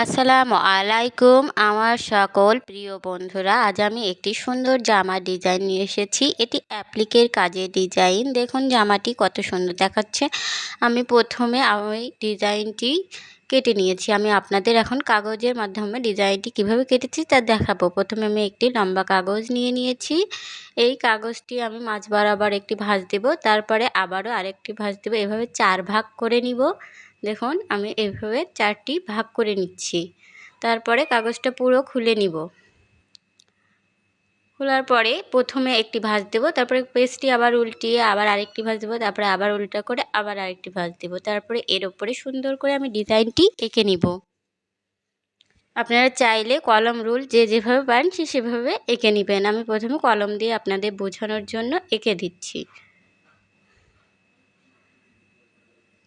আসসালামু আলাইকুম আমার সকল প্রিয় বন্ধুরা, আজ আমি একটি সুন্দর জামার ডিজাইন নিয়ে এসেছি। এটি অ্যাপ্লিকের কাজের ডিজাইন। দেখুন জামাটি কত সুন্দর দেখাচ্ছে। আমি প্রথমে ওই ডিজাইনটি কেটে নিয়েছি। আমি আপনাদের এখন কাগজের মাধ্যমে ডিজাইনটি কিভাবে কেটেছি তা দেখাবো। প্রথমে আমি একটি লম্বা কাগজ নিয়ে নিয়েছি। এই কাগজটি আমি মাঝ বরাবর একটি ভাঁজ দেব, তারপরে আবারও আরেকটি ভাঁজ দেব, এভাবে 4 ভাগ করে নিব। দেখুন আমি এভাবে 4টি ভাগ করে নিচ্ছি। তারপরে কাগজটা পুরো খুলে নিব। খোলার পরে প্রথমে একটি ভাঁজ দেব, তারপরে পেজটি আবার উল্টিয়ে আবার আরেকটি ভাঁজ দেব, তারপরে আবার উল্টা করে আবার আরেকটি ভাঁজ দেব। তারপরে এর ওপরে সুন্দর করে আমি ডিজাইনটি এঁকে নিব। আপনারা চাইলে কলম রুল যে যেভাবে পারেন সে সেভাবে এঁকে নেবেন। আমি প্রথমে কলম দিয়ে আপনাদের বোঝানোর জন্য এঁকে দিচ্ছি,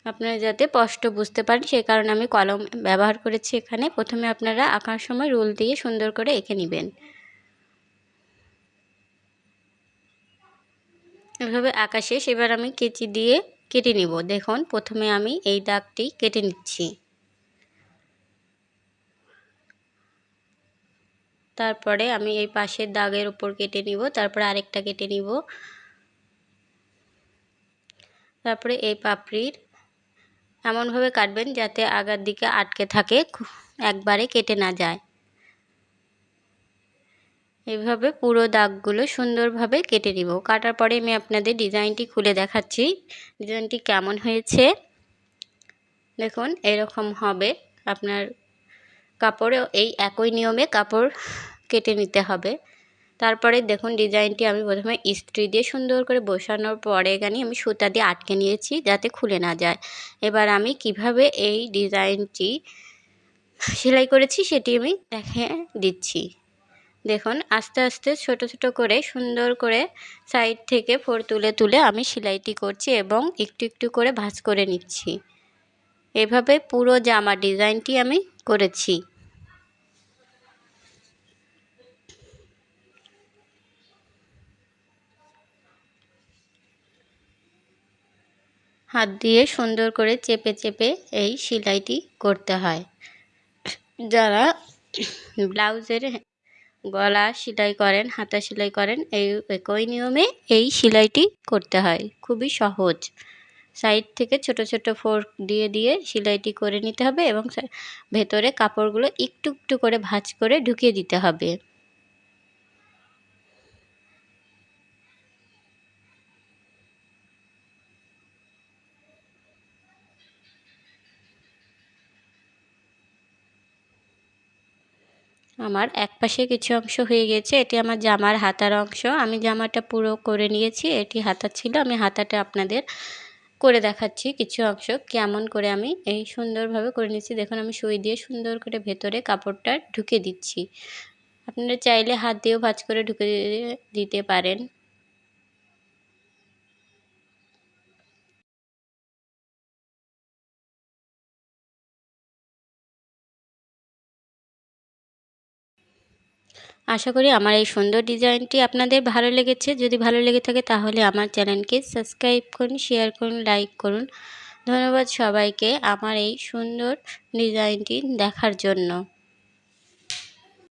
আপনারা যাতে স্পষ্ট বুঝতে পারেন সেই কারণে আমি কলম ব্যবহার করেছি এখানে। প্রথমে আপনারা আঁকার সময় রুল দিয়ে সুন্দর করে এঁকে নেবেন। এভাবে আঁকা শেষ। এবার আমি কেচি দিয়ে কেটে নিব। দেখুন প্রথমে আমি এই দাগটি কেটে নিচ্ছি, তারপরে আমি এই পাশের দাগের উপর কেটে নিব, তারপরে আরেকটা কেটে নিব, তারপরে এই পাপড়ির এমনভাবে কাটবেন যাতে আগার দিকে আটকে থাকে, একবারে কেটে না যায়। এভাবে পুরো দাগগুলো সুন্দরভাবে কেটে নিব। কাটার পরে আমি আপনাদের ডিজাইনটি খুলে দেখাচ্ছি ডিজাইনটি কেমন হয়েছে। দেখুন এরকম হবে। আপনার কাপড়ে এই একই নিয়মে কাপড় কেটে নিতে হবে। তারপরে দেখুন ডিজাইনটি আমি প্রথমে ইস্ত্রি দিয়ে সুন্দর করে বসানোর পরে এখানে আমি সুতা দিয়ে আটকে নিয়েছি যাতে খুলে না যায়। এবার আমি কিভাবে এই ডিজাইনটি সেলাই করেছি সেটি আমি দেখে দিচ্ছি। দেখুন আস্তে আস্তে ছোট ছোট করে সুন্দর করে সাইড থেকে ফোর তুলে তুলে আমি সেলাইটি করছি এবং একটু একটু করে ভাঁজ করে নিচ্ছি। এভাবে পুরো জামা ডিজাইনটি আমি করেছি। হাত দিয়ে সুন্দর করে চেপে চেপে এই সেলাইটি করতে হয়। যারা ব্লাউজের গলা সেলাই করেন, হাতা সেলাই করেন, এই একই নিয়মে এই সেলাইটি করতে হয়। খুবই সহজ। সাইড থেকে ছোট ছোট ফোর্ক দিয়ে দিয়ে সেলাইটি করে নিতে হবে এবং ভেতরে কাপড়গুলো একটু একটু করে ভাঁজ করে ঢুকিয়ে দিতে হবে। আমার এক পাশে কিছু অংশ হয়ে গেছে। এটি আমার জামার হাতার অংশ। আমি জামাটা পুরো করে নিয়েছি। এটি হাতা ছিল, আমি হাতাটা আপনাদের করে দেখাচ্ছি কিছু অংশ কেমন করে আমি এই সুন্দরভাবে করে নিচ্ছি। দেখুন আমি সুই দিয়ে সুন্দর করে ভেতরে কাপড়টা ঢুকে দিচ্ছি। আপনারা চাইলে হাত দিয়েও ভাঁজ করে ঢুকে দিতে পারেন। আশা করি আমার এই সুন্দর ডিজাইনটি আপনাদের ভালো লেগেছে। যদি ভালো লেগে থাকে তাহলে আমার চ্যানেলকে সাবস্ক্রাইব করুন, শেয়ার করুন, লাইক করুন। ধন্যবাদ সবাইকে আমার এই সুন্দর ডিজাইনটি দেখার জন্য।